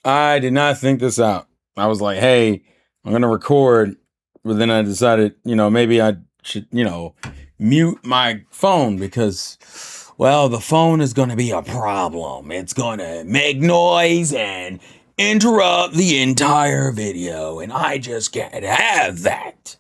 I did not think this out. I was like, hey, I'm going to record. But then I decided, maybe I should, mute my phone because, well, the phone is going to be a problem. It's going to make noise and interrupt the entire video. And I just can't have that.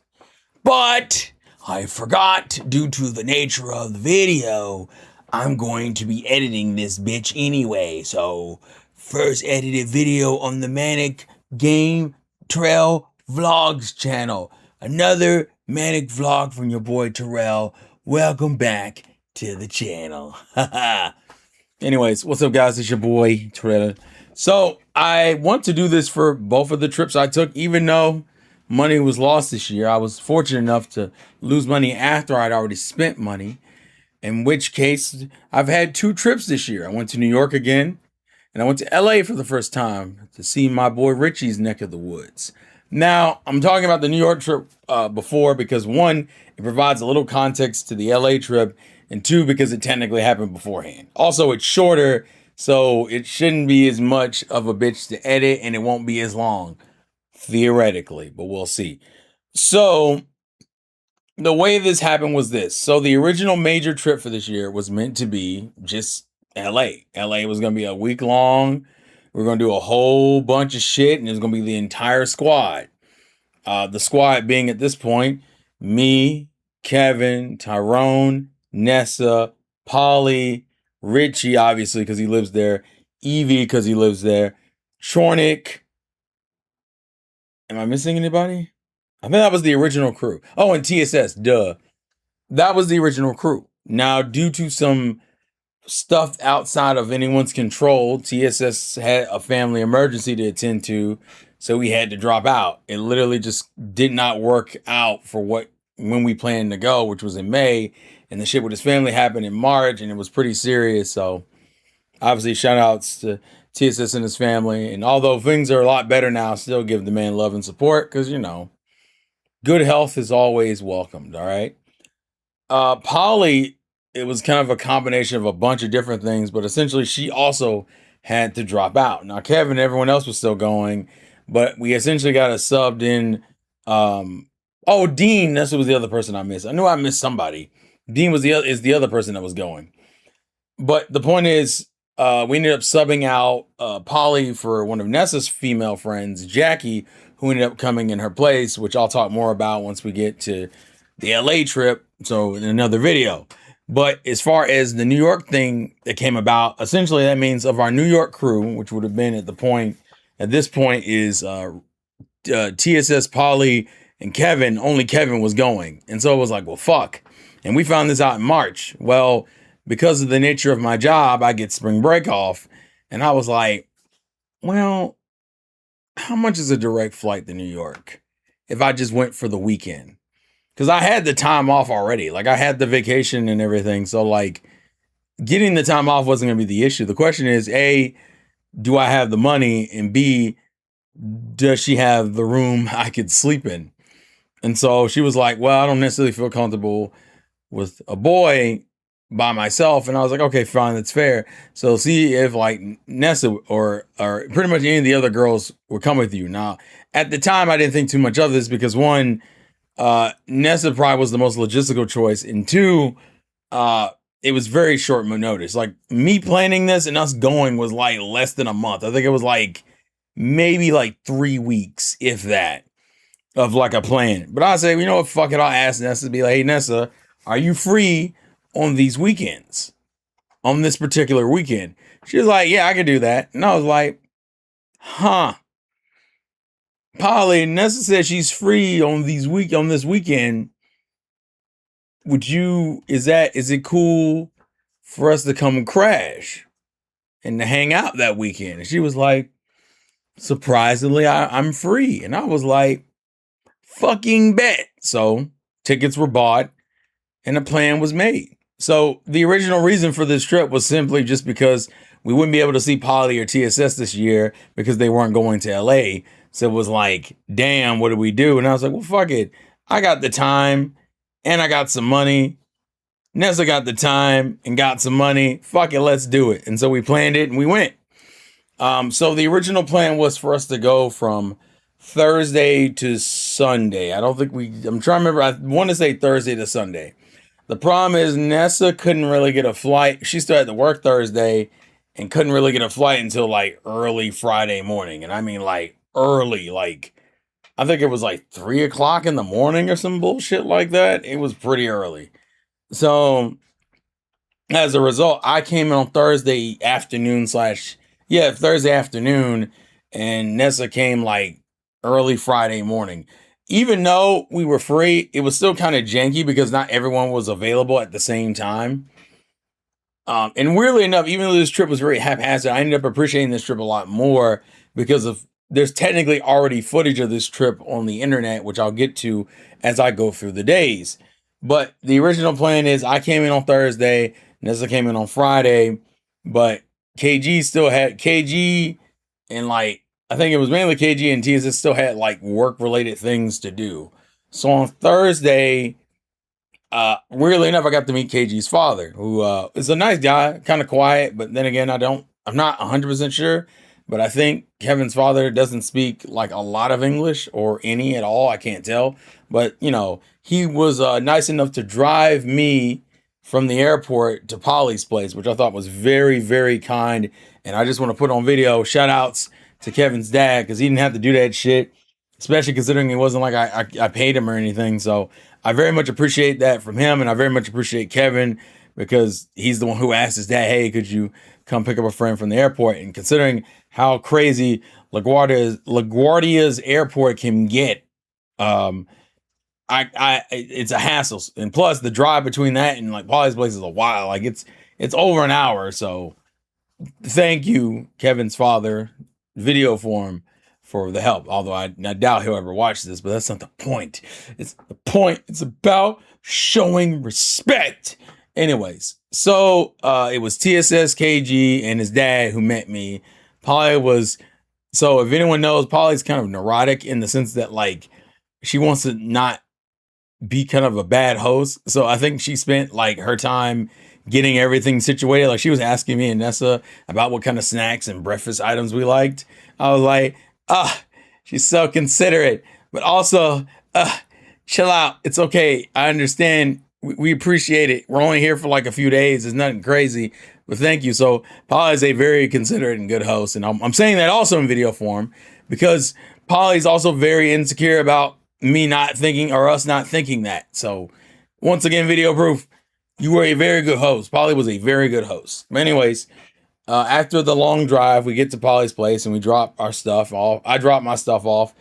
But I forgot, due to the nature of the video, I'm going to be editing this bitch anyway. So, first edited video on the Manic Game Trail Vlogs channel. Another Manic vlog from your boy Terrell. Welcome back to the channel. Anyways, what's up, guys? It's your boy Terrell. So, I want to do this for both of the trips I took, even though money was lost this year. I was fortunate enough to lose money after I'd already spent money, in which case I've had 2 trips this year. I went to New York again, and I went to LA for the first time to see my boy Richie's neck of the woods. Now, I'm talking about the New York trip before because 1, it provides a little context to the LA trip, and 2, because it technically happened beforehand. Also, it's shorter, so it shouldn't be as much of a bitch to edit, and it won't be as long. Theoretically, but we'll see. So, the way this happened was this. So, the original major trip for this year was meant to be just LA. LA was going to be a week long. We're going to do a whole bunch of shit, and it's going to be the entire squad. The squad being at this point, me, Kevin, Tyrone, Nessa, Polly, Richie, obviously, because he lives there, Evie, because he lives there, Chornick. Am I missing anybody? I think that was the original crew. Oh, and TSS, duh. That was the original crew. Now, due to some stuff outside of anyone's control, TSS had a family emergency to attend to, so we had to drop out. It literally just did not work out for when we planned to go, which was in May, and the shit with his family happened in March, and it was pretty serious. So, obviously, shout outs to TSS and his family. And although things are a lot better now, I still give the man love and support because, good health is always welcomed. All right. Polly, it was kind of a combination of a bunch of different things, but essentially she also had to drop out. Now, Kevin and everyone else was still going, but we essentially got a subbed in. Dean, that's what was the other person I missed. I knew I missed somebody. Dean is the other person that was going. But the point is, we ended up subbing out Polly for one of Nessa's female friends, Jackie, who ended up coming in her place, which I'll talk more about once we get to the LA trip, so in another video. But as far as the New York thing that came about, essentially that means of our New York crew, which would have been at this point is TSS, Polly, and Kevin. Only Kevin was going. And so it was like, well, fuck. And we found this out in March. Well, because of the nature of my job, I get spring break off. And I was like, well, how much is a direct flight to New York if I just went for the weekend? Because I had the time off already. Like, I had the vacation and everything. So, like, getting the time off wasn't going to be the issue. The question is, A, do I have the money? And B, does she have the room I could sleep in? And so she was like, well, I don't necessarily feel comfortable with a boy by myself. And I was like, okay, fine, that's fair. So see if like Nessa or pretty much any of the other girls would come with you. Now, at the time, I didn't think too much of this because 1, Nessa probably was the most logistical choice. And 2, it was very short notice. Like, me planning this and us going was like less than a month. I think it was like maybe like 3 weeks, if that, of like a plan. But I say, you know what, fuck it. I'll ask Nessa to be like, hey, Nessa, are you free on these weekends, on this particular weekend? She was like, yeah, I could do that. And I was like, huh. Polly, Nessa said she's free on this weekend. Is it cool for us to come and crash and to hang out that weekend? And she was like, surprisingly, I'm free. And I was like, fucking bet. So tickets were bought and a plan was made. So the original reason for this trip was simply just because we wouldn't be able to see Polly or TSS this year because they weren't going to LA. So it was like, damn, what do we do? And I was like, well, fuck it. I got the time and I got some money. Nessa got the time and got some money. Fuck it, let's do it. And so we planned it and we went. So the original plan was for us to go from Thursday to Sunday. I don't think we. I'm trying to remember. I want to say Thursday to Sunday. The problem is Nessa couldn't really get a flight. She still had to work Thursday and couldn't really get a flight until like early Friday morning. And I mean like early, like I think it was like 3 o'clock in the morning or some bullshit like that. It was pretty early. So as a result, I came in on Thursday afternoon slash yeah, Thursday afternoon, and Nessa came like early Friday morning. Even though we were free, it was still kind of janky because not everyone was available at the same time. And weirdly enough, even though this trip was very haphazard, I ended up appreciating this trip a lot more because of there's technically already footage of this trip on the internet, which I'll get to as I go through the days. But the original plan is I came in on Thursday, Nessa came in on Friday, but KG still had KG and like I think it was mainly KG and TSS still had like work related things to do. So on Thursday, weirdly enough, I got to meet KG's father, who is a nice guy, kind of quiet, but then again, I'm not 100% sure, but I think Kevin's father doesn't speak like a lot of English or any at all. I can't tell, but he was nice enough to drive me from the airport to Polly's place, which I thought was very, very kind. And I just want to put on video shout outs to Kevin's dad because he didn't have to do that shit, especially considering it wasn't like I paid him or anything. So I very much appreciate that from him, and I very much appreciate Kevin because he's the one who asked his dad, "Hey, could you come pick up a friend from the airport?" And considering how crazy LaGuardia's airport can get, um, it's a hassle, and plus the drive between that and like Polly's place is a while. Like it's over an hour. So thank you, Kevin's father, video form for the help. Although I doubt he'll ever watch this, but that's not the point. It's the point. It's about showing respect. Anyways, so it was TSS KG and his dad who met me. Polly was so if anyone knows, Polly's kind of neurotic in the sense that like she wants to not be kind of a bad host. So I think she spent like her time getting everything situated. Like she was asking me and Nessa about what kind of snacks and breakfast items we liked. I was like, she's so considerate, but also, chill out. It's okay. I understand. We appreciate it. We're only here for like a few days. It's nothing crazy, but thank you. So Polly is a very considerate and good host. And I'm saying that also in video form because Polly's also very insecure about me not thinking or us not thinking that. So once again, video proof. You were a very good host. Polly was a very good host. But anyways, after the long drive, we get to Polly's place and we drop our stuff off. I drop my stuff off,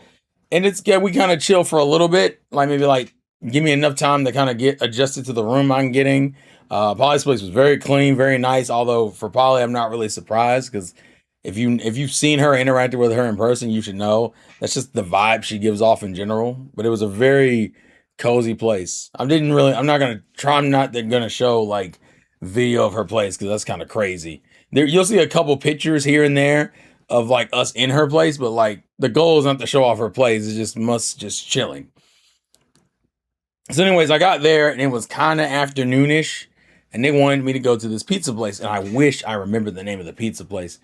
and we kind of chill for a little bit, like maybe like give me enough time to kind of get adjusted to the room I'm getting. Polly's place was very clean, very nice. Although for Polly, I'm not really surprised because if you've seen her interacted with her in person, you should know that's just the vibe she gives off in general. But it was a very cozy place. I'm not gonna show like video of her place because that's kind of crazy. You'll see a couple pictures here and there of like us in her place, but like the goal is not to show off her place. It's just chilling. So, anyways, I got there and it was kind of afternoonish, and they wanted me to go to this pizza place, and I wish I remembered the name of the pizza place.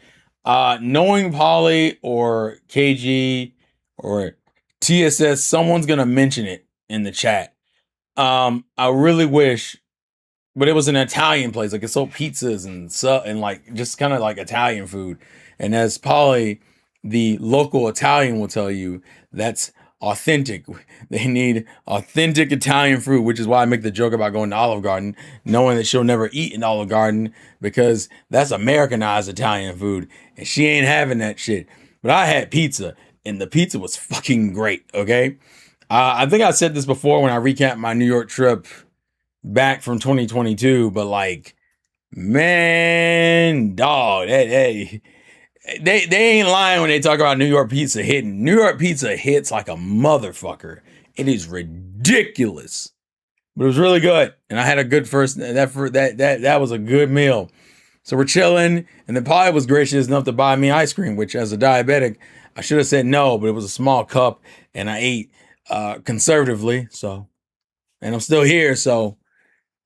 Knowing Polly or KG or TSS, someone's gonna mention it in the chat. I really wish, but it was an Italian place. Like it sold pizzas and like just kind of like Italian food. And as Polly, the local Italian will tell you, that's authentic. They need authentic Italian food, which is why I make the joke about going to Olive Garden, knowing that she'll never eat in Olive Garden because that's Americanized Italian food, and she ain't having that shit. But I had pizza, and the pizza was fucking great. Okay. I think I said this before when I recapped my New York trip back from 2022, but like, man, dog, they ain't lying when they talk about New York pizza hitting. New York pizza hits like a motherfucker. It is ridiculous, but it was really good, and I had a good that was a good meal. So we're chilling, and then Polly was gracious enough to buy me ice cream, which as a diabetic, I should have said no, but it was a small cup, and I ate conservatively. So, and I'm still here, so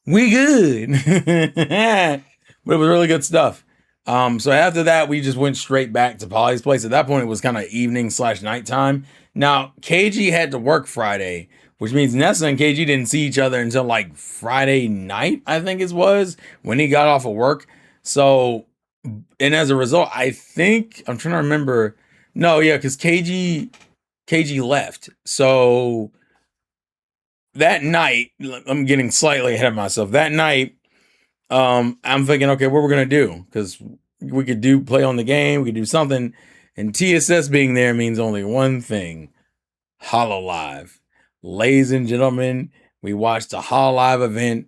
we good. But it was really good stuff. So after that, we just went straight back to Polly's place. At that point, it was kind of evening slash nighttime. Now, KG had to work Friday, which means Nessa and KG didn't see each other until like Friday night, I think it was, when he got off of work. So, and as a result, I think, I'm trying to remember. No, yeah, because KG left. So that night, I'm getting slightly ahead of myself. That night, I'm thinking, okay, what we're gonna do? Because we could play on the game, we could do something. And TSS being there means only one thing: Hololive. Ladies and gentlemen, we watched a Hololive event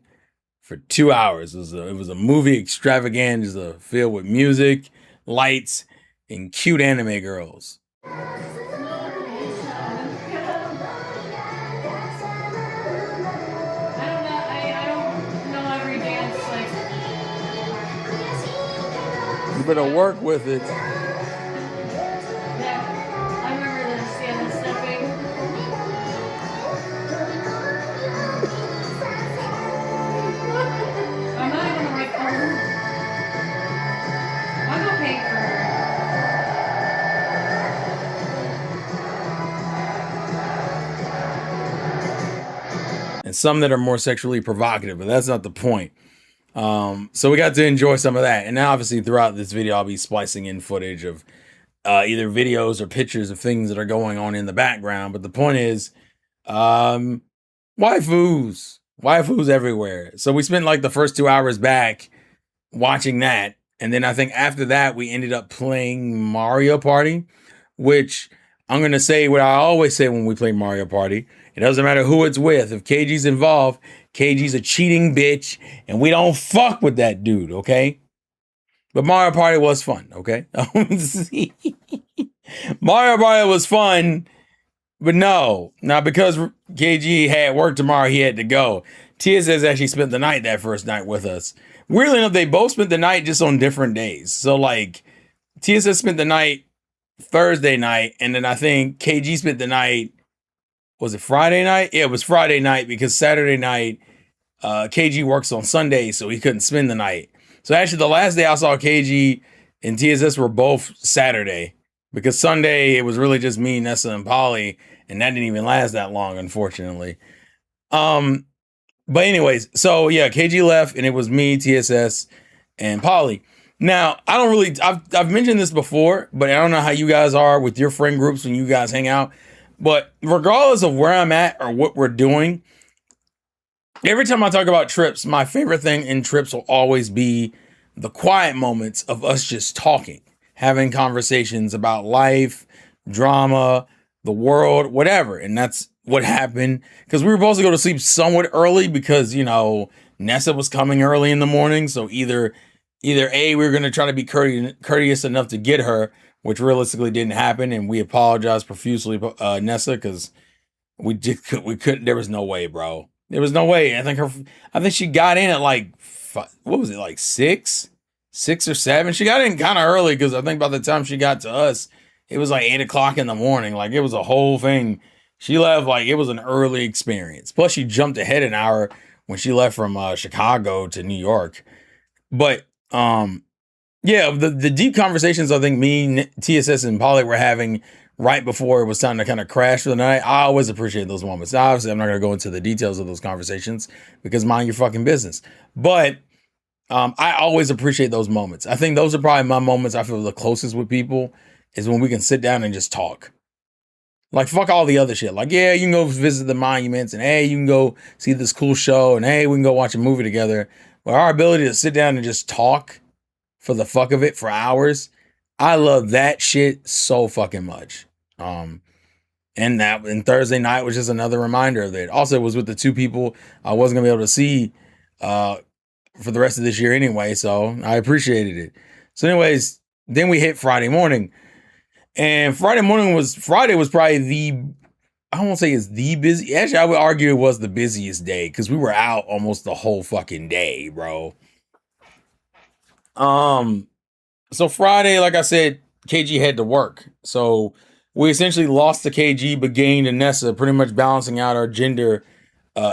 for 2 hours. It was a movie extravaganza filled with music, lights, and cute anime girls. You better work with it. Yeah, I remember the stand stepping. I'm not even the right color. I'm gonna pay for her. And some that are more sexually provocative, but that's not the point. So we got to enjoy some of that. And now, obviously, throughout this video, I'll be splicing in footage of either videos or pictures of things that are going on in the background. But the point is, waifus everywhere. So we spent like the first 2 hours back watching that. And then I think after that, we ended up playing Mario Party, which I'm going to say what I always say when we play Mario Party. It doesn't matter who it's with. If KG's involved, KG's a cheating bitch, and we don't fuck with that dude, okay? But Mario Party was fun, okay? Mario Party was fun, but no. Now, because KG had work tomorrow, he had to go. TSS actually spent the night that first night with us. Weirdly enough, they both spent the night just on different days. So, like, TSS spent the night Thursday night, and then I think KG spent the night, was it Friday night? Yeah, it was Friday night because Saturday night, KG works on Sunday, so he couldn't spend the night. So actually, the last day I saw KG and TSS were both Saturday because Sunday, it was really just me, Nessa, and Polly, and that didn't even last that long, unfortunately. But anyways, so yeah, KG left, and it was me, TSS, and Polly. Now, I've mentioned this before, but I don't know how you guys are with your friend groups when you guys hang out. But regardless of where I'm at or what we're doing, every time I talk about trips, my favorite thing in trips will always be the quiet moments of us just talking, having conversations about life, drama, the world, whatever. And that's what happened, because we were supposed to go to sleep somewhat early because, Nessa was coming early in the morning. So either A, we were going to try to be courteous enough to get her, which realistically didn't happen. And we apologize profusely, Nessa, because we couldn't, there was no way, bro. There was no way. I think she got in at like, what was it, like 6 or 7? She got in kind of early because I think by the time she got to us, it was like 8 o'clock in the morning. Like, it was a whole thing. She left like it was an early experience. Plus, she jumped ahead an hour when she left from Chicago to New York. But yeah, the deep conversations I think me, TSS, and Polly were having right before it was time to kind of crash for the night. I always appreciate those moments. Obviously, I'm not going to go into the details of those conversations because mind your fucking business. But I always appreciate those moments. I think those are probably my moments I feel the closest with people is when we can sit down and just talk. Like, fuck all the other shit. Like, yeah, you can go visit the monuments, and hey, you can go see this cool show, and hey, we can go watch a movie together. But our ability to sit down and just talk for the fuck of it for hours, I love that shit so fucking much. And Thursday night was just another reminder of it. Also, it was with the two people I wasn't gonna be able to see for the rest of this year anyway, so I appreciated it. So anyways, then we hit Friday morning. And Friday was probably I won't say it's the busy. Actually, I would argue it was the busiest day because we were out almost the whole fucking day, bro. So Friday, like I said, KG had to work. So we essentially lost to KG, but gained to Nessa, pretty much balancing out our gender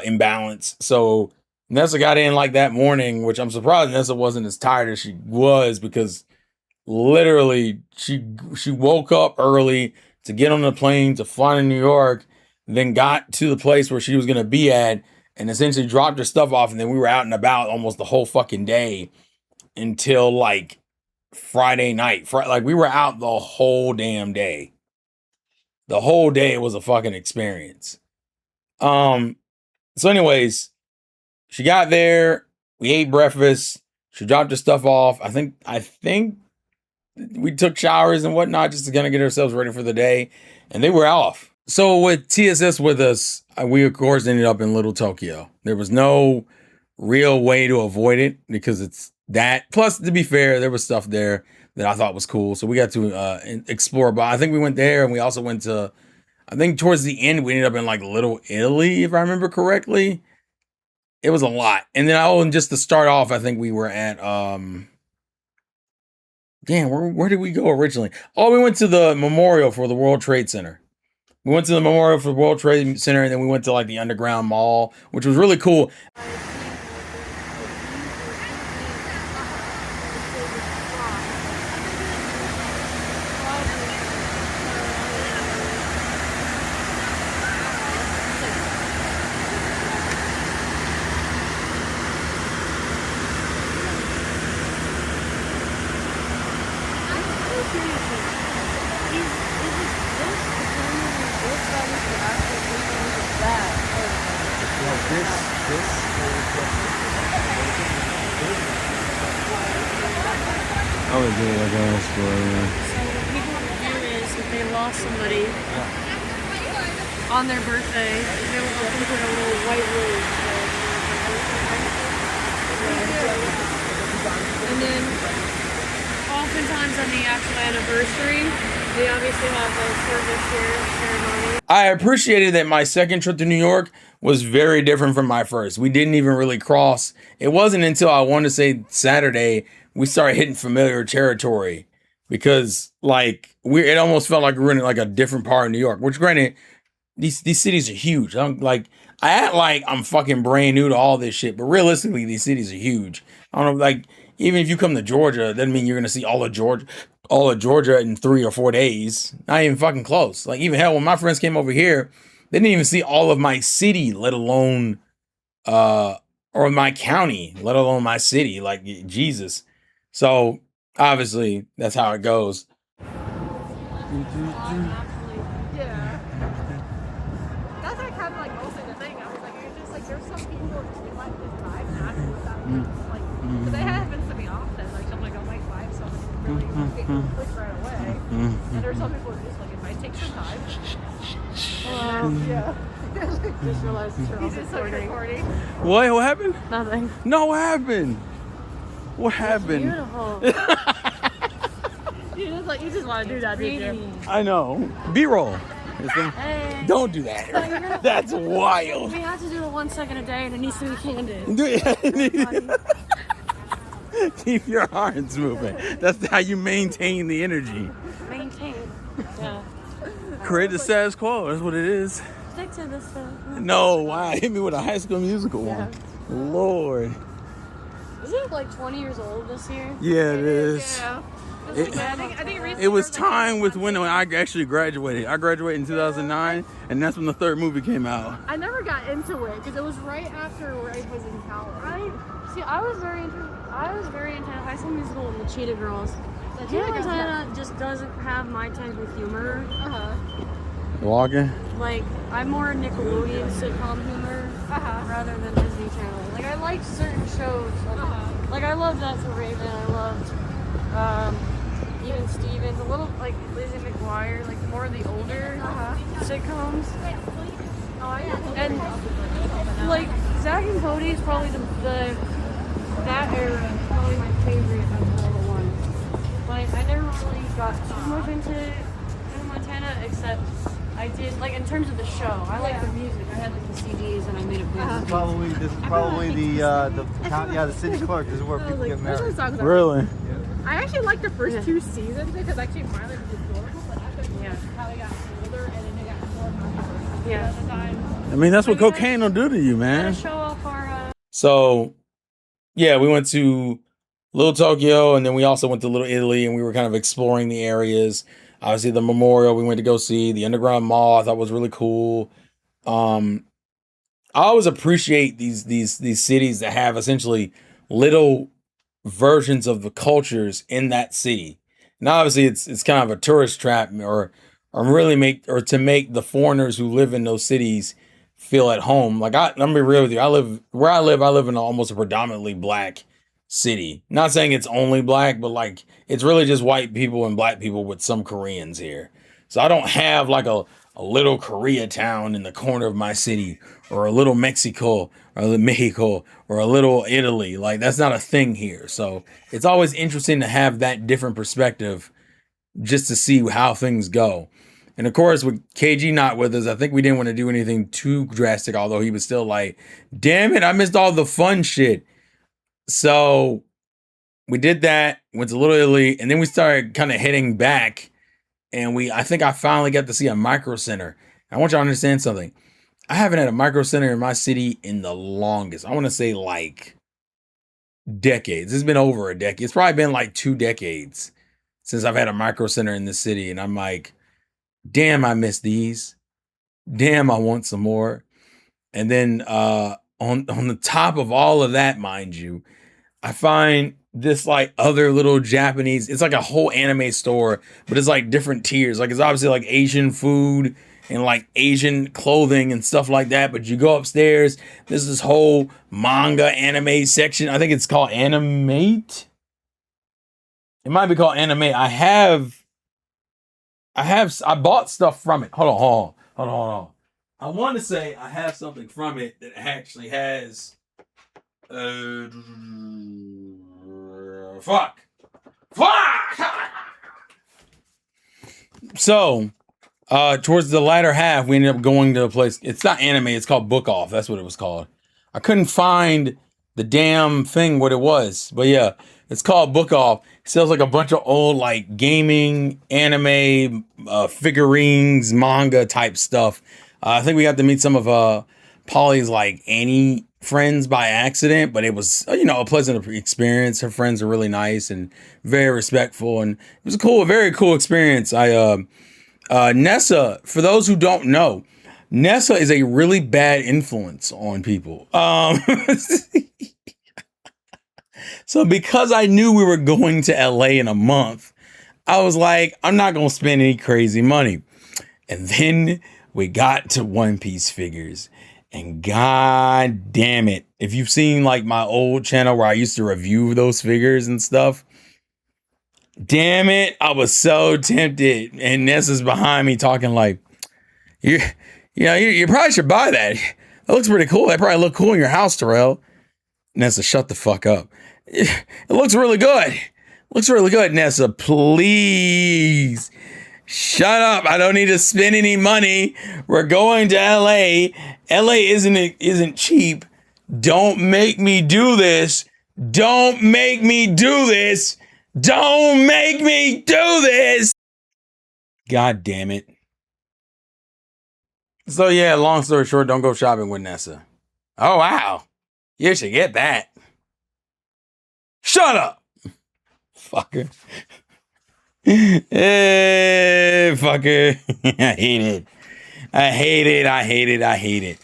imbalance. So Nessa got in like that morning, which I'm surprised Nessa wasn't as tired as she was because literally, she woke up early to get on the plane to fly to New York, then got to the place where she was gonna be at, and essentially dropped her stuff off, and then we were out and about almost the whole fucking day until like Friday night. Like we were out the whole damn day. The whole day was a fucking experience. So anyways, she got there, we ate breakfast, she dropped her stuff off. I think we took showers and whatnot just to kind of get ourselves ready for the day, and they were off. So with TSS with us, we of course ended up in Little Tokyo. There was no real way to avoid it because it's that. Plus, to be fair, there was stuff there that I thought was cool, so we got to explore. But I think we went there, and we also went to, I think towards the end, we ended up in like Little Italy, if I remember correctly. It was a lot. And then, and just to start off, I think we were at, damn, where did we go originally? Oh, we went to the memorial for the World Trade Center. We went to the memorial for the World Trade Center, and then we went to like the underground mall, which was really cool. So what people would do is if they lost somebody on their birthday, they would open to a little white room. And then oftentimes on the actual anniversary, they obviously have a service ceremony. I appreciated that my second trip to New York was very different from my first. We didn't even really cross. It wasn't until I want to say Saturday we started hitting familiar territory, because like it almost felt like we were in like a different part of New York. Which, granted, these cities are huge. I act like I'm fucking brand new to all this shit, but realistically, these cities are huge. I don't know, like even if you come to Georgia, it doesn't mean you're gonna see all of Georgia in 3 or 4 days. Not even fucking close. Like even hell, when my friends came over here, they didn't even see all of my city, let alone or my county, let alone my city. Like Jesus. So obviously that's how it goes. Yeah. That's like kind of like mostly the thing. I was like, it's just like there's some people who like this vibe naturally without like, because they happen to me often. Like I'm like, I might vibe someone really get click right away. And there's some people who just like it might take some time. Yeah. Just realized you're also recording. What happened? Nothing. No, what happened? What happened? Beautiful. You just want to do that, did you? I know. B-roll. Hey. Don't do that. That's wild. We have to do it 1 second a day, and it needs to be candid. Keep your arms moving. That's how you maintain the energy. Maintain. Yeah. Create the status quo. That's what it is. Stick to this stuff. No, wow. Hit me with a High School Musical one. Lord. Isn't it like 20 years old this year? Yeah, it is. Yeah. I think It was time with when I actually graduated. I graduated in 2009, and that's when the third movie came out. I never got into it because it was right after I was in college. I was very into High School Musical and the Cheetah Girls. The Cheetah Montana just doesn't have my type of humor. Walking? Like, I'm more Nickelodeon sitcom humor rather than Disney Channel. Like, I liked certain shows. Like I loved That's a Raven. I loved even Stevens. A little like Lizzie McGuire. Like more of the older sitcoms. And like Zack and Cody is probably that era is probably my favorite of all the ones. But I never really got too much into Hannah Montana, except I did like in terms of the show. I like the music. I had like the CDs and I made a band. This is probably the city clerk. This is where people get married. Really? I actually liked the first 2 seasons because actually Miley was adorable, but after how they got older and then they got more popular at the time. I mean, that's what cocaine will do to you, man. Show off our So, yeah, we went to Little Tokyo, and then we also went to Little Italy, and we were kind of exploring the areas. Obviously, the memorial we went to go see, the underground mall I thought was really cool. Um, I always appreciate these cities that have essentially little versions of the cultures in that city. Now, obviously, it's kind of a tourist trap, or really make or to make the foreigners who live in those cities feel at home. Like I'm gonna be real with you. I live where I live. I live in almost a predominantly black city. Not saying it's only black, but like it's really just white people and black people with some Koreans here. So I don't have like a little Koreatown in the corner of my city, or a little Mexico, or a little Mexico, or a little Italy. Like that's not a thing here. So it's always interesting to have that different perspective just to see how things go. And of course, with KG not with us, I think we didn't want to do anything too drastic, although he was still like, damn it, I missed all the fun shit. So we did that, went to Little Italy, and then we started kind of heading back. And I think I finally got to see a micro center. I want you to understand something. I haven't had a micro center in my city in the longest. I want to say like decades. It's been over a decade. It's probably been like 2 decades since I've had a micro center in this city. And I'm like, damn, I miss these. Damn, I want some more. And then on the top of all of that, mind you, I find this like other little Japanese, it's like a whole anime store, but it's like different tiers. Like it's obviously like Asian food and like Asian clothing and stuff like that. But you go upstairs, there's this whole manga anime section. I think it's called Animate. It might be called Anime. I bought stuff from it. Hold on. I want to say I have something from it that actually has fuck. So, towards the latter half, we ended up going to a place. It's not anime. It's called Book Off. That's what it was called. I couldn't find the damn thing what it was, but yeah, it's called Book Off. It sells like a bunch of old like gaming, anime, figurines, manga type stuff. I think we got to meet some of Polly's like Annie friends by accident, but it was a pleasant experience. Her friends are really nice and very respectful, and it was a very cool experience. Nessa, for those who don't know, Nessa is a really bad influence on people. So because I knew we were going to LA in a month, I was like, I'm not going to spend any crazy money. And then we got to One Piece figures. And god damn it, if you've seen like my old channel where I used to review those figures and stuff, damn it, I was so tempted. And Nessa's behind me talking like, you probably should buy that. That looks pretty cool. That probably look cool in your house, Terrell. Nessa, shut the fuck up. It looks really good. Looks really good, Nessa. Please shut up. I don't need to spend any money. We're going to LA. LA isn't cheap. Don't make me do this. Don't make me do this. Don't make me do this. God damn it. So yeah, long story short, don't go shopping with Nessa. Oh wow. You should get that. Shut up. Fucker. Fucker. I hate it.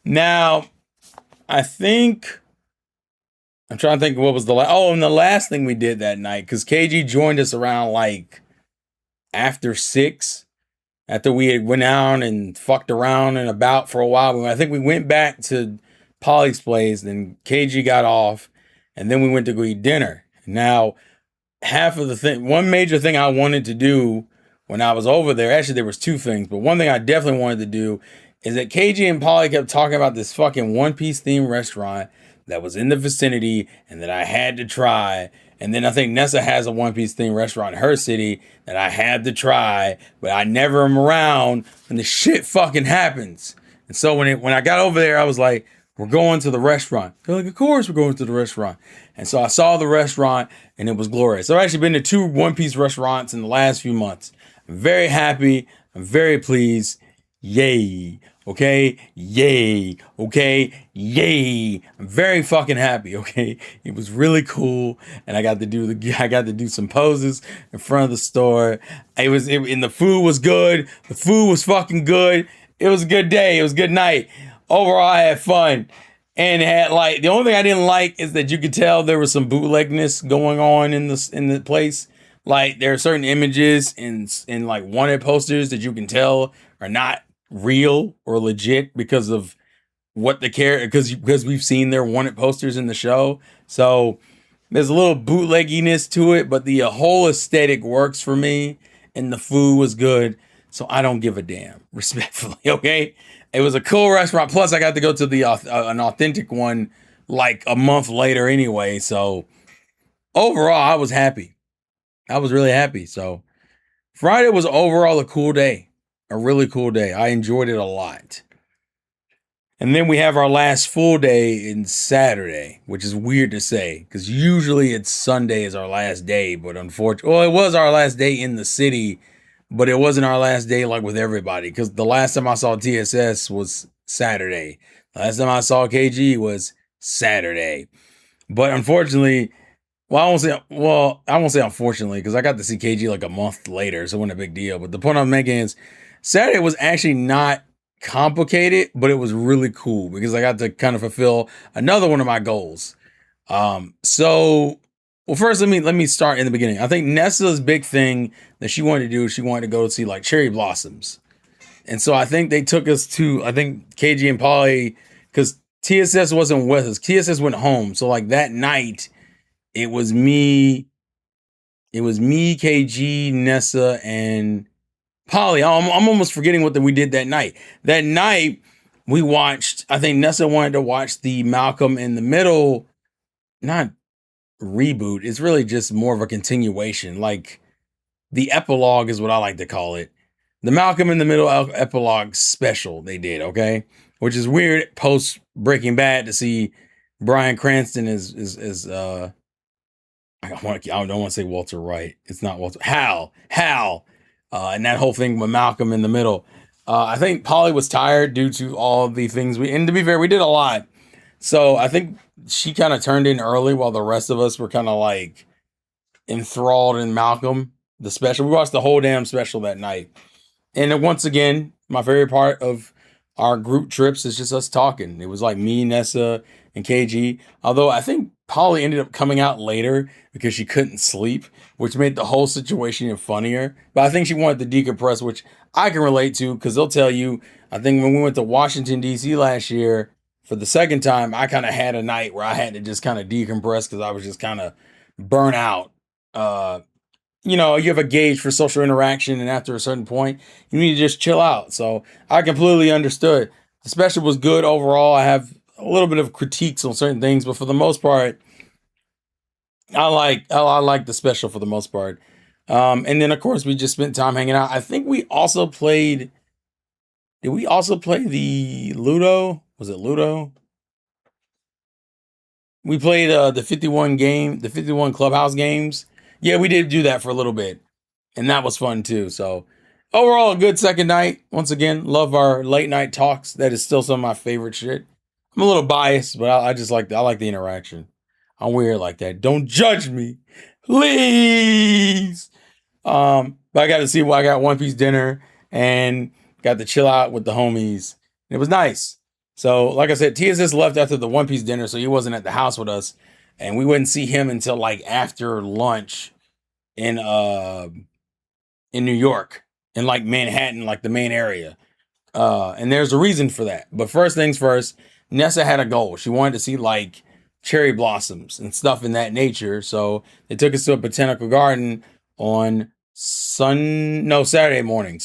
Now, I'm trying to think of what was and the last thing we did that night, because KG joined us around like after 6, after we had went out and fucked around and about for a while. I think we went back to Polly's place, then KG got off, and then we went to go eat dinner. Now, one major thing I wanted to do when I was over there, actually there was 2 things, but one thing I definitely wanted to do is that KG and Polly kept talking about this fucking One Piece themed restaurant that was in the vicinity and that I had to try. And then I think Nessa has a One Piece themed restaurant in her city that I had to try, but I never am around when the shit fucking happens. And so when I got over there, I was like, we're going to the restaurant. They're like, of course we're going to the restaurant. And so I saw the restaurant and it was glorious. So I've actually been to 2 One Piece restaurants in the last few months. I'm very happy. I'm very pleased. Yay. Okay. Yay. Okay. Yay. I'm very fucking happy. Okay. It was really cool. And I got to do some poses in front of the store. And the food was good. The food was fucking good. It was a good day. It was a good night. Overall, I had fun. And had the only thing I didn't like is that you could tell there was some bootlegness going on in the place. Like there are certain images in like wanted posters that you can tell are not real or legit because of what the character because we've seen their wanted posters in the show. So there's a little bootlegginess to it, but the whole aesthetic works for me, and the food was good. So I don't give a damn, respectfully. Okay, it was a cool restaurant. Plus, I got to go to an authentic one like a month later anyway. So overall, I was happy. I was really happy. So Friday was overall a cool day, a really cool day. I enjoyed it a lot. And then we have our last full day in Saturday, which is weird to say because usually it's Sunday is our last day, but unfortunately, well, it was our last day in the city, but it wasn't our last day like with everybody because the last time I saw TSS was Saturday. The last time I saw KG was Saturday. But unfortunately, I won't say unfortunately because I got to see KG like a month later, so it wasn't a big deal. But the point I'm making is Saturday was actually not complicated, but it was really cool because I got to kind of fulfill another one of my goals. First let me start in the beginning. I think Nessa's big thing that she wanted to go see like cherry blossoms. And so I think they took us to, I think KG and Polly, because TSS wasn't with us. TSS went home. So like that night, it was me, KG, Nessa, and Polly. I'm almost forgetting what we did that night. That night, we watched, I think Nessa wanted to watch the Malcolm in the Middle, not reboot. It's really just more of a continuation. Like the epilogue is what I like to call it. The Malcolm in the Middle epilogue special they did, okay? Which is weird post Breaking Bad to see Bryan Cranston as I don't want to say Walter White. It's not Walter. Hal. And that whole thing with Malcolm in the Middle. I think Polly was tired due to all the things and to be fair, we did a lot. So I think she kind of turned in early while the rest of us were kind of like enthralled in Malcolm, the special. We watched the whole damn special that night. And then once again, my favorite part of our group trips is just us talking. It was like me, Nessa, and KG. Although I think Polly ended up coming out later because she couldn't sleep, which made the whole situation even funnier. But I think she wanted to decompress, which I can relate to because they'll tell you, I think when we went to Washington, D.C. last year for the second time, I kind of had a night where I had to just kind of decompress because I was just kind of burnt out. You have a gauge for social interaction, and after a certain point, you need to just chill out. So I completely understood. The special was good overall. I have a little bit of critiques on certain things, but for the most part, I like the special for the most part. And then of course we just spent time hanging out. I think we also played. Did we also play the Ludo? Was it Ludo? We played the 51 Clubhouse games. Yeah, we did do that for a little bit, and that was fun too. So overall, a good second night. Once again, love our late night talks. That is still some of my favorite shit. I'm a little biased, but I just like I like the interaction. I'm weird like that. Don't judge me, please. But I got to see I got One Piece dinner and got to chill out with the homies. It was nice. So, like I said, TSS left after the One Piece dinner, so he wasn't at the house with us, and we wouldn't see him until like after lunch in New York, in like Manhattan, like the main area. And there's a reason for that. But first things first, Nessa had a goal. She wanted to see like cherry blossoms and stuff in that nature. So they took us to a botanical garden on Saturday morning.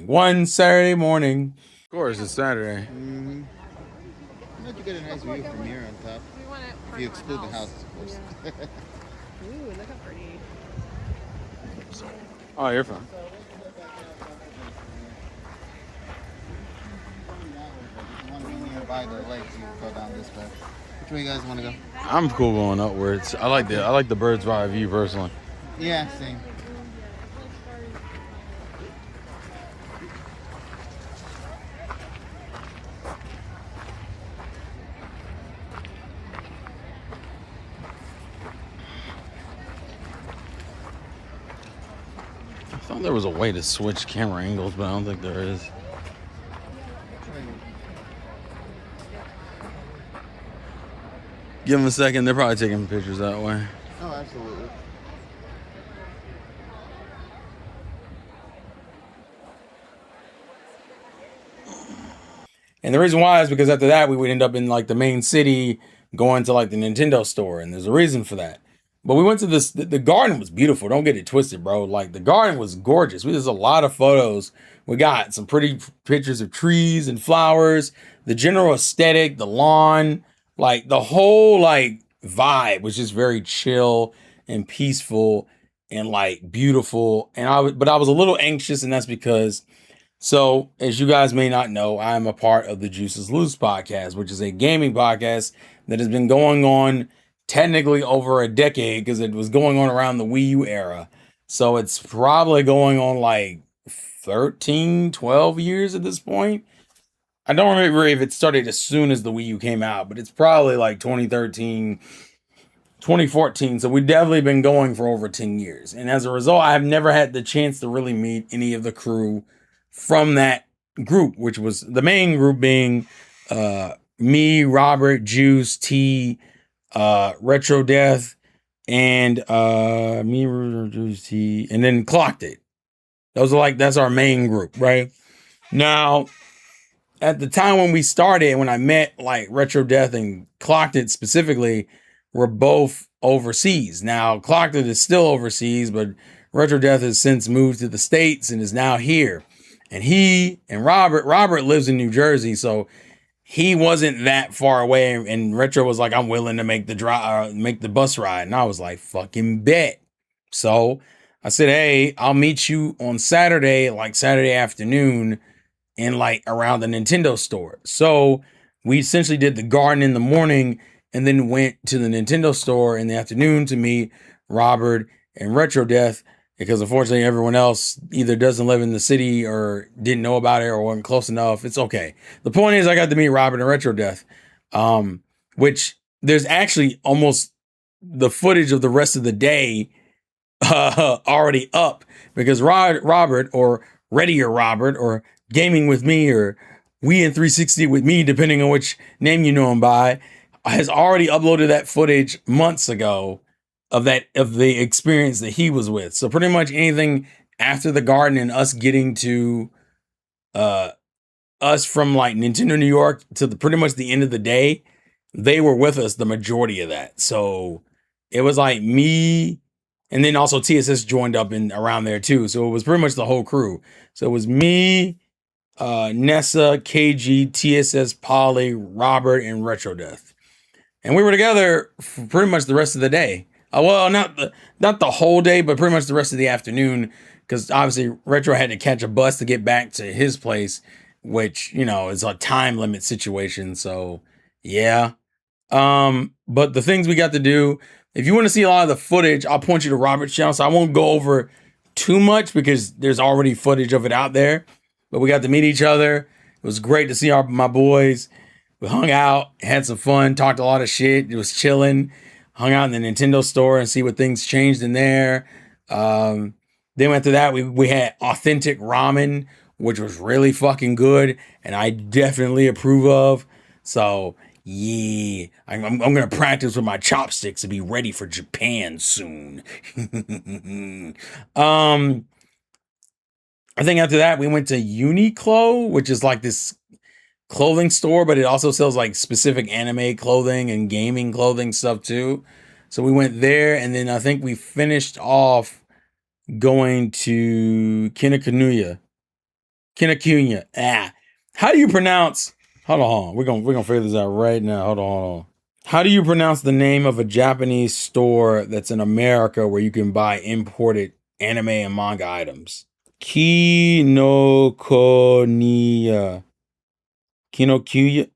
One Saturday morning. Of course, it's Saturday. Mm-hmm. You get a nice view from here on top. We want it If you exclude the house, of course. Yeah. Ooh, look how pretty. Oh, you're fine. If you want to be nearby the lake, you go down this way. Which way you guys want to go? I'm cool going upwards. I like the bird's eye view personally. Yeah, same. thought there was a way to switch camera angles, but I don't think there is. Give them a second. They're probably taking pictures that way. Oh, absolutely. And the reason why is because after that, we would end up in like the main city going to like the Nintendo store. And there's a reason for that. But we went to this, the garden was beautiful. Don't get it twisted, bro. Like the garden was gorgeous. There's a lot of photos. We got some pretty pictures of trees and flowers, the general aesthetic, the lawn, like the whole like vibe was just very chill and peaceful and like beautiful. And but I was a little anxious, and that's because, so as you guys may not know, I'm a part of the Juices Loose podcast, which is a gaming podcast that has been going on technically over a decade because it was going on around the Wii U era. So it's probably going on like 13, 12 years at this point. I don't remember if it started as soon as the Wii U came out, but it's probably like 2013, 2014. So we've definitely been going for over 10 years. And as a result, I've never had the chance to really meet any of the crew from that group, which was the main group being me, Robert, Juice, T, Retro Death, and me, Juice, T, and then Clocked It. That's our main group, right? Now, at the time when we started, when I met like Retro Death and Clocked It specifically, were both overseas. Now, Clocked It is still overseas, but Retro Death has since moved to the States and is now here. And he and Robert lives in New Jersey, so he wasn't that far away. And Retro was like, I'm willing to make the bus ride. And I was like, fucking bet. So I said, hey, I'll meet you on Saturday, like Saturday afternoon, in like around the Nintendo store. So we essentially did the garden in the morning and then went to the Nintendo store in the afternoon to meet Robert and Retro Death, because unfortunately everyone else either doesn't live in the city or didn't know about it or wasn't close enough. It's okay. The point is I got to meet Robert and Retro Death, which there's actually almost the footage of the rest of the day already up, because Robert, or Ready or Robert, or Gaming with Me, or We in 360 with Me, depending on which name you know him by, has already uploaded that footage months ago of the experience that he was with. So pretty much anything after the garden and us getting to us from like Nintendo New York to pretty much the end of the day, they were with us the majority of that. So it was like me, and then also TSS joined up in around there too. So it was pretty much the whole crew. So it was me, Nessa, KG, TSS, Polly, Robert, and Retro Death. And we were together for pretty much the rest of the day. Well, not the whole day, but pretty much the rest of the afternoon, because obviously Retro had to catch a bus to get back to his place, which, you know, is a time limit situation. So yeah. But the things we got to do, if you want to see a lot of the footage, I'll point you to Robert's channel. So I won't go over too much because there's already footage of it out there. But we got to meet each other. It was great to see my boys. We hung out, had some fun, talked a lot of shit. It was chilling. Hung out in the Nintendo store and see what things changed in there. Then after that, we had authentic ramen, which was really fucking good, and I definitely approve of. So yeah, I'm gonna practice with my chopsticks to be ready for Japan soon. I think after that we went to Uniqlo, which is like this clothing store, but it also sells like specific anime clothing and gaming clothing stuff too. So we went there, and then I think we finished off going to Kinokuniya. How do you pronounce? Hold on. We're gonna figure this out right now. Hold on. How do you pronounce the name of a Japanese store that's in America where you can buy imported anime and manga items? Kinokuniya. Kinokuniya.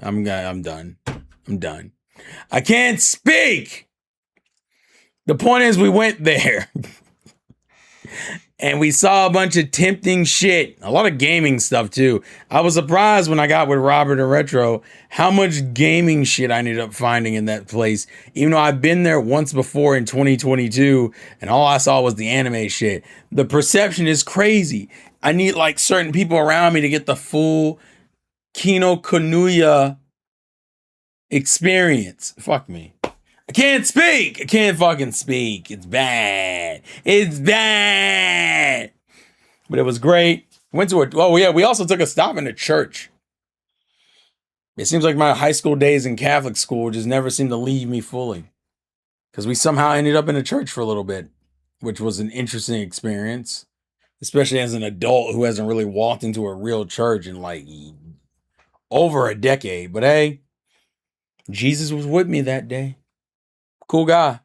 I'm done. I can't speak. The point is we went there. and we saw a bunch of tempting shit. A lot of gaming stuff too. I was surprised when I got with Robert and Retro how much gaming shit I ended up finding in that place. Even though I've been there once before in 2022 and all I saw was the anime shit. The perception is crazy. I need like certain people around me to get the full Kino Kanuya experience. Fuck me. I can't speak. I can't fucking speak. It's bad. It's bad. But it was great. Went to we also took a stop in a church. It seems like my high school days in Catholic school just never seemed to leave me fully. Because we somehow ended up in a church for a little bit, which was an interesting experience. Especially as an adult who hasn't really walked into a real church in like over a decade. But hey, Jesus was with me that day. Cool guy.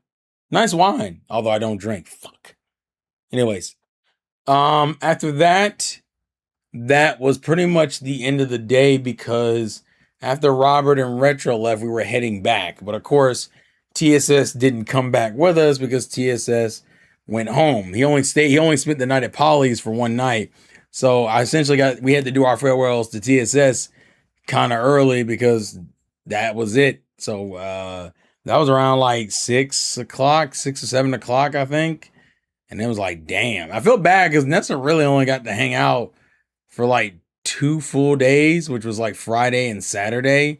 Nice wine. Although I don't drink. Fuck. Anyways. After that was pretty much the end of the day because after Robert and Retro left, we were heading back. But of course, TSS didn't come back with us because TSS went home. He only spent the night at Polly's for one night. So I essentially we had to do our farewells to TSS kind of early because that was it. So, that was around like 6 or 7 o'clock, I think. And it was like, damn. I feel bad because Nessa really only got to hang out for like 2 full days, which was like Friday and Saturday.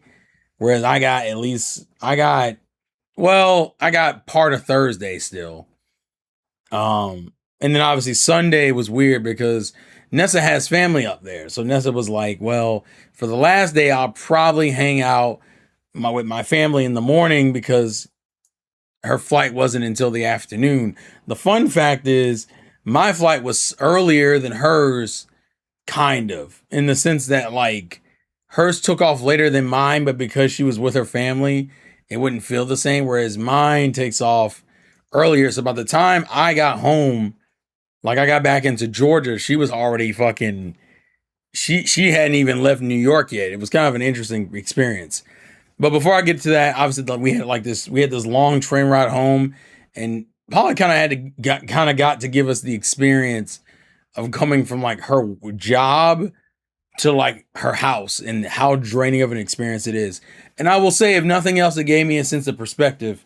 Whereas I got part of Thursday still. And then obviously Sunday was weird because Nessa has family up there. So Nessa was like, well, for the last day, I'll probably hang out with my family in the morning because her flight wasn't until the afternoon. The fun fact is my flight was earlier than hers, kind of, in the sense that like hers took off later than mine, but because she was with her family, it wouldn't feel the same. Whereas mine takes off earlier. So by the time I got home, like I got back into Georgia, she was already fucking, she hadn't even left New York yet. It was kind of an interesting experience. But before I get to that, obviously we had this long train ride home, and Polly kind of got to give us the experience of coming from like her job to like her house and how draining of an experience it is. And I will say, if nothing else, it gave me a sense of perspective.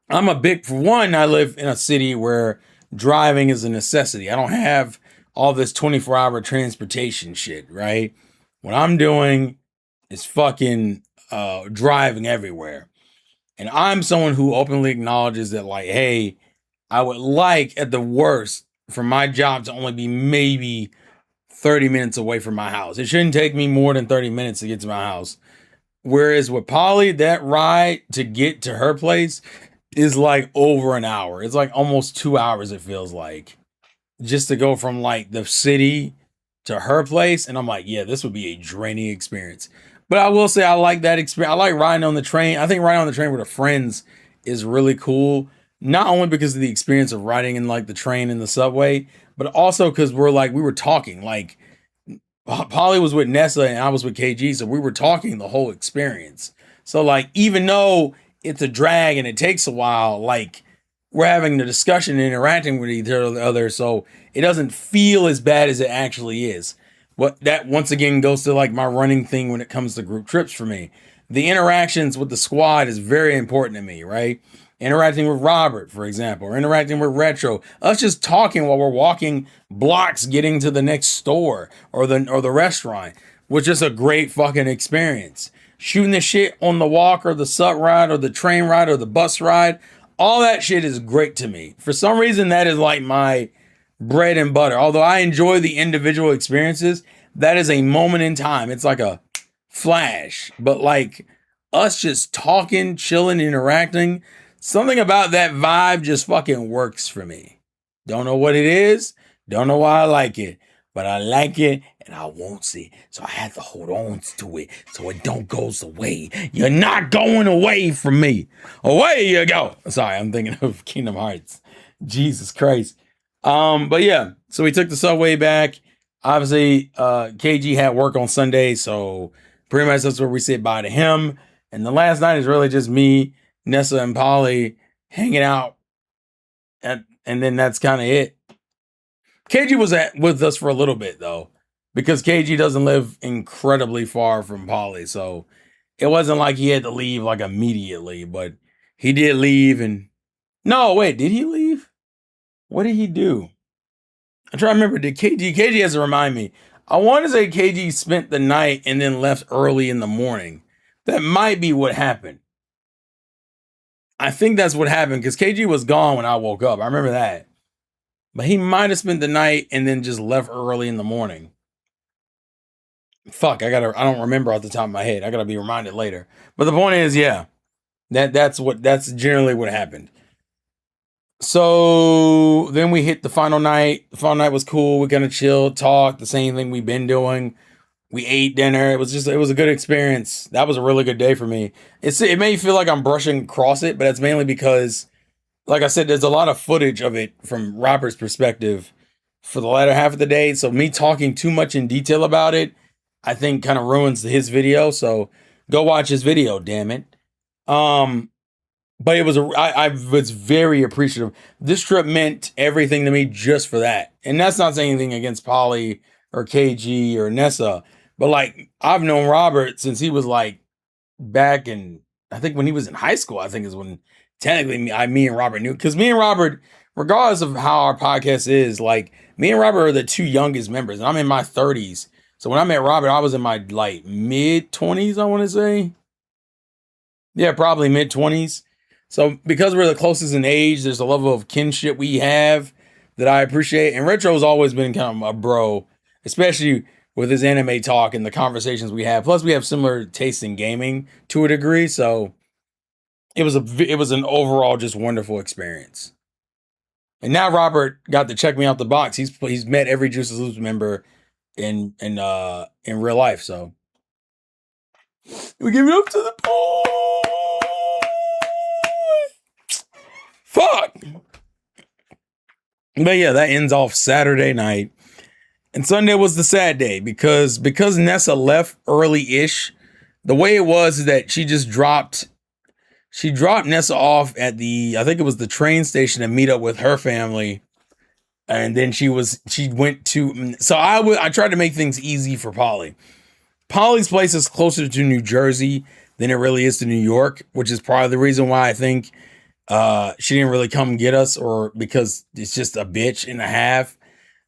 For one, I live in a city where driving is a necessity. I don't have all this 24-hour transportation shit, right? What I'm doing is fucking driving everywhere. And I'm someone who openly acknowledges that, like, hey, I would like, at the worst, for my job to only be maybe 30 minutes away from my house. It shouldn't take me more than 30 minutes to get to my house. Whereas with Polly, that ride to get to her place is like over an hour. It's like almost 2 hours, it feels like. Just to go from like the city to her place. And I'm like, yeah, this would be a draining experience. But I will say I like that experience. I like riding on the train. I think riding on the train with her friends is really cool. Not only because of the experience of riding in like the train and the subway, but also because we were talking. Like Polly was with Nessa and I was with KG, so we were talking the whole experience. So like, even though it's a drag and it takes a while, like we're having the discussion and interacting with each other, so it doesn't feel as bad as it actually is. What that once again goes to like my running thing when it comes to group trips for me. The interactions with the squad is very important to me, right? Interacting with Robert, for example, or interacting with Retro. Us just talking while we're walking blocks getting to the next store or the restaurant was just a great fucking experience. Shooting the shit on the walk or the sub ride or the train ride or the bus ride, all that shit is great to me. For some reason, that is like my bread and butter. Although I enjoy the individual experiences, that is a moment in time. It's like a flash. But like us just talking, chilling, interacting, something about that vibe just fucking works for me. Don't know what it is. Don't know why I like it. But I like it and I want it. So I have to hold on to it so it don't goes away. You're not going away from me. Away you go. Sorry, I'm thinking of Kingdom Hearts. Jesus Christ. But yeah, so we took the subway back. Obviously, KG had work on Sunday, so pretty much that's where we said bye to him. And the last night is really just me, Nessa, and Polly hanging out. And then that's kind of it. KG was with us for a little bit though, because KG doesn't live incredibly far from Polly, so it wasn't like he had to leave like immediately, but he did leave. And no, wait, did he leave? What did he do? I'm trying to remember. Did KG has to remind me. I want to say KG spent the night and then left early in the morning. That might be what happened. I think that's what happened because KG was gone when I woke up. I remember that. But he might have spent the night and then just left early in the morning. Fuck, I don't remember off the top of my head. I gotta be reminded later. But the point is, yeah, that's generally what happened. So then we hit the final night. The final night was cool. We kind of chilled, talked, the same thing we've been doing. We ate dinner. It was a good experience. That was a really good day for me. It may feel like I'm brushing across it, but it's mainly because, like I said, there's a lot of footage of it from Robert's perspective for the latter half of the day. So me talking too much in detail about it, I think kind of ruins his video. So go watch his video, damn it. But I was very appreciative. This trip meant everything to me just for that. And that's not saying anything against Polly or KG or Nessa, but like I've known Robert since he was like back in, I think when he was in high school, I think is when technically me and Robert knew. Because me and Robert, regardless of how our podcast is, like me and Robert are the two youngest members. And I'm in my 30s. So when I met Robert, I was in my like mid 20s, I want to say. Yeah, probably mid 20s. So because we're the closest in age, there's a level of kinship we have that I appreciate. And Retro's always been kind of a bro, especially with his anime talk and the conversations we have. Plus, we have similar tastes in gaming to a degree. So it was an overall just wonderful experience. And now Robert got to check me out the box. He's met every Juices Loops member in real life. So we give it up to the boy. Fuck. But yeah, that ends off Saturday night. And Sunday was the sad day because Nessa left early-ish. The way it was is that she dropped Nessa off at I think it was the train station to meet up with her family. And then she went to, so I tried to make things easy for Polly. Polly's place is closer to New Jersey than it really is to New York, which is probably the reason why I think she didn't really come get us, or because it's just a bitch and a half.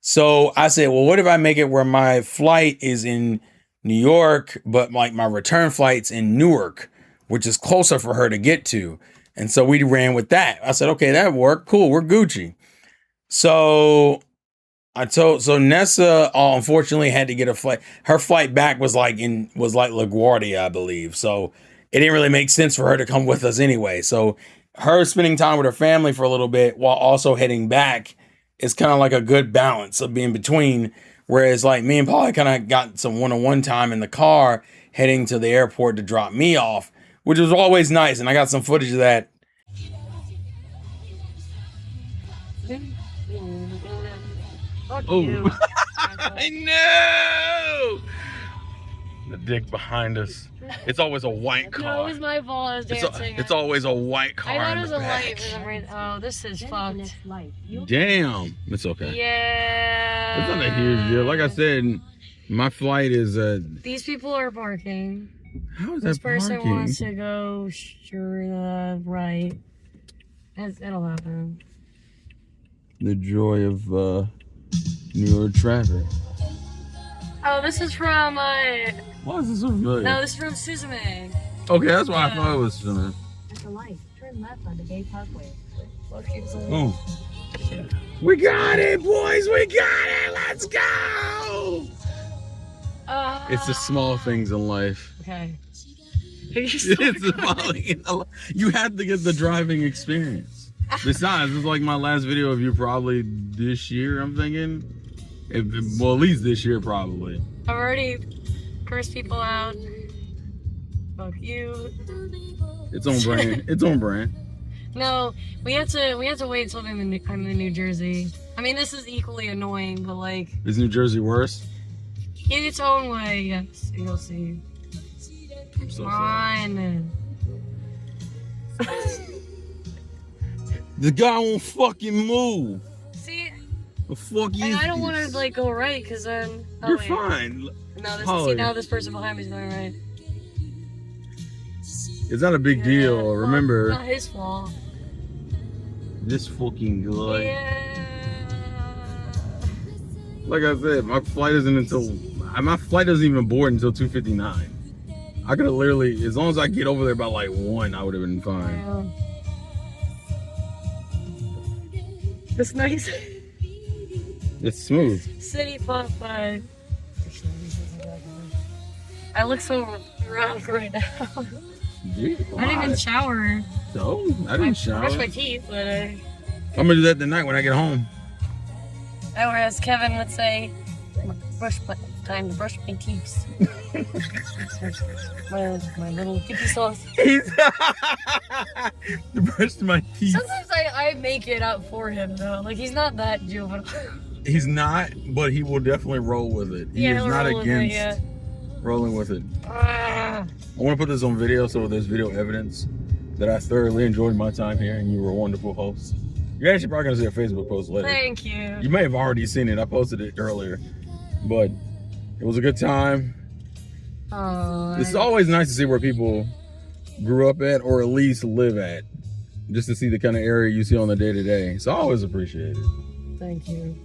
So I said, well, what if I make it where my flight is in New York, but like my return flight's in Newark, which is closer for her to get to. And so we ran with that. I said, okay, that worked. Cool. We're Gucci. So Nessa unfortunately had to get a flight. Her flight back was like LaGuardia, I believe. So it didn't really make sense for her to come with us anyway. So her spending time with her family for a little bit while also heading back is kind of like a good balance of being between. Whereas like me and Polly kind of got some one-on-one time in the car heading to the airport to drop me off, which was always nice. And I got some footage of that. Oh, I know. The dick behind us. It's always a white car. No, it was my fault. I was dancing. It's always a white car. I thought it was a light. Oh, this is fucked. Damn. It's okay. Yeah. It's not a huge deal. Like I said, my flight is These people are parking. How is that This person parking? wants to go right. It'll happen. The joy of New York traffic. Oh, this is from Why is this so familiar? No, this is from Suzume. Okay, that's why I thought it was Suzume. At the light, turn left on the Bay Parkway. Oh. We got it, boys! We got it! Let's go! It's the small things in life. Okay. It's the small things. You had to get the driving experience. Besides, it's like my last video of you probably this year, I'm thinking. Well, at least this year, probably. I've already cursed people out. Fuck you. It's on brand. It's on brand. No, we have to wait until I'm in New Jersey. I mean, this is equally annoying, but like... Is New Jersey worse? In its own way, yes. You'll see. I'm so Fine. The guy won't fucking move. See, The fuck And I don't want to like go right because then You're fine. No, Holly. see now this person behind me is going right. It's not a big deal. Well, Remember, it's not his fault. this fucking guy. Yeah. Like I said, my flight doesn't even board until 2:59. I could have literally, as long as I get over there by like 1, I would have been fine. That's nice. It's smooth. City pop vibe. I look so rough right now. Dude, I didn't even shower. So? I didn't shower. Brush my teeth, but I'm gonna do that tonight when I get home. or as Kevin would say, time to brush my teeth. my little dippy sauce. To brush my teeth. Sometimes I make it up for him though. Like he's not that juvenile. He's not, but he will definitely roll with it. He is not against rolling with it. I want to put this on video so there's video evidence that I thoroughly enjoyed my time here and you were a wonderful host. You're actually probably going to see a Facebook post later. Thank you. You may have already seen it. I posted it earlier. But it was a good time. It's always nice to see where people grew up at or at least live at. Just to see the kind of area you see on the day-to-day. So I always appreciate it. Thank you.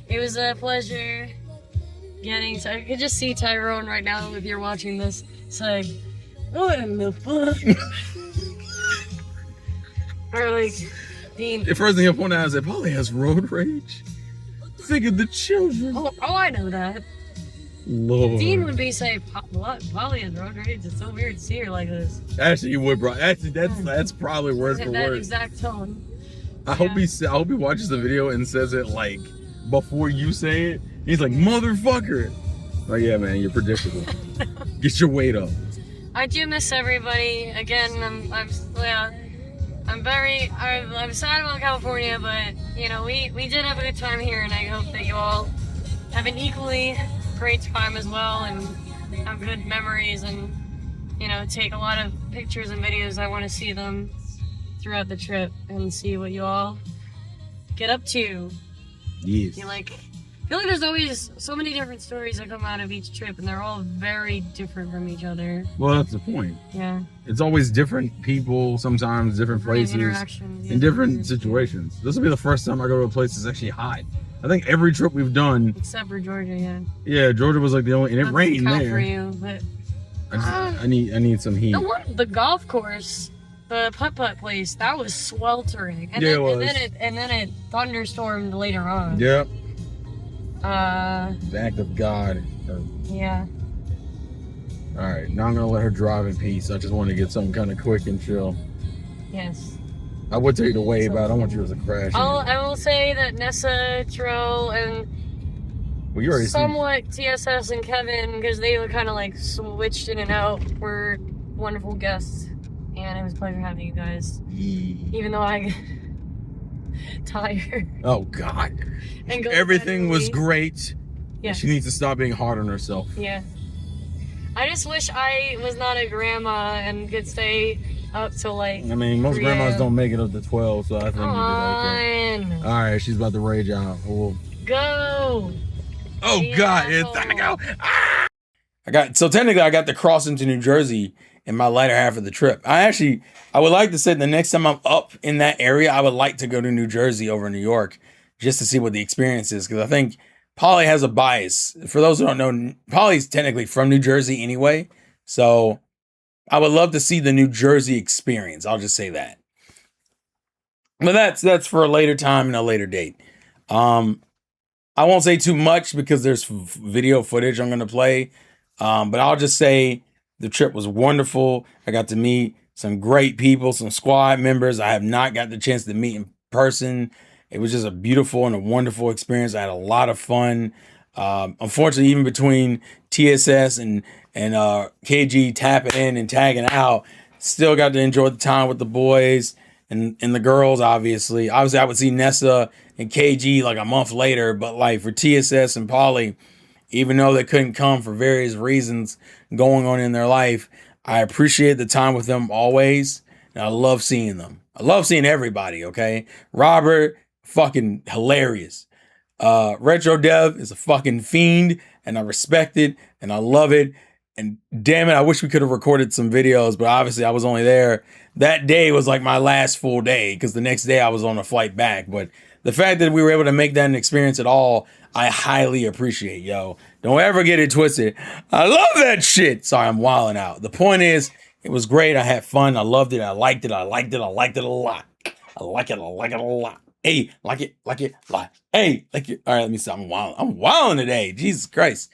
It was a pleasure getting I could just see Tyrone right now if you're watching this. It's like, what in the fuck? Or like, Dean. The first thing he'll point out is that Polly has road rage. Think of the children. Oh, I know that. Lord. Dean would be saying, what? Polly has road rage? It's so weird to see her like this. Actually, you would, bro. Actually, that's probably word for that word. exact tone. I hope he watches the video and says it like before you say it. He's like, motherfucker. Like, yeah, man, you're predictable. Get your weight up. I do miss everybody. Again, I'm sad about California, but you know, we did have a good time here, and I hope that you all have an equally great time as well, and have good memories, and you know, take a lot of pictures and videos. I want to see them throughout the trip and see what you all get up to. Yes. I feel like there's always so many different stories that come out of each trip, and they're all very different from each other. Well, that's the point. Yeah. It's always different people, sometimes different places, in different situations. This will be the first time I go to a place that's actually hot. I think every trip we've done, except for Georgia, yeah. Yeah, Georgia was like the only, and it rained there. For you, but I need some heat. The golf course, the putt-putt place, that was sweltering. And yeah, then, it was. And then it thunderstormed later on. Yep. The act of God. Yeah. All right, now I'm gonna let her drive in peace. I just want to get something kind of quick and chill. Yes. I would take the wave, but I don't want yours to crash. I will say that Nessa, Tro, and you already somewhat TSS and Kevin, because they were kind of like switched in and out, were wonderful guests, and it was a pleasure having you guys. Even though I get tired. Oh God. And everything was great. Yeah. She needs to stop being hard on herself. Yeah. I just wish I was not a grandma and could stay up till like. I mean, most grandmas don't make it up to 12, so I think you did okay. All right, she's about to rage out. Go. Oh God, it's time to go. Ah! So technically I got to cross into New Jersey in my latter half of the trip. I would like to say the next time I'm up in that area, I would like to go to New Jersey over New York just to see what the experience is, because I think Polly has a bias. For those who don't know, Polly's technically from New Jersey anyway, so I would love to see the New Jersey experience. I'll just say that. But that's for a later time and a later date. I won't say too much because there's video footage I'm going to play. But I'll just say the trip was wonderful. I got to meet some great people, some squad members I have not got the chance to meet in person. It was just a beautiful and a wonderful experience. I had a lot of fun. Unfortunately, even between TSS and KG tapping in and tagging out, still got to enjoy the time with the boys and the girls, obviously. Obviously, I would see Nessa and KG like a month later, but like for TSS and Polly, even though they couldn't come for various reasons going on in their life, I appreciate the time with them always, and I love seeing them. I love seeing everybody, okay? Robert, fucking hilarious. Retro Dev is a fucking fiend, and I respect it, and I love it. And damn it, I wish we could have recorded some videos, but obviously I was only there. That day was like my last full day, because the next day I was on a flight back. But the fact that we were able to make that an experience at all, I highly appreciate, yo. Don't ever get it twisted. I love that shit. Sorry, I'm wilding out. The point is, it was great. I had fun. I loved it. I liked it. I liked it. I liked it a lot. I like it. I like it a lot. Hey, like it, like. Hey, like it. All right, let me stop. I'm wilding today. Jesus Christ.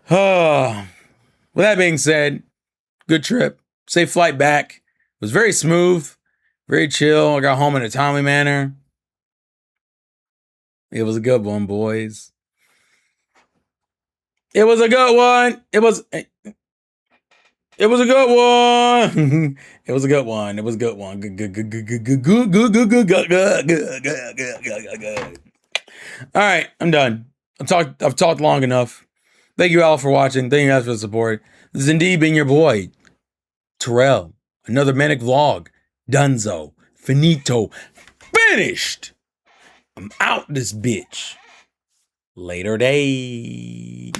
With that being said, good trip. Safe flight back. It was very smooth, very chill. I got home in a timely manner. It was a good one, boys. It was a good one. It was a good one. It was a good one. It was a good one. Good. All right, I'm done. I've talked long enough. Thank you all for watching. Thank you guys for the support. This is indeed being your boy, Terrell. Another manic vlog. Dunzo. Finito. Finished. I'm out this bitch. Later day.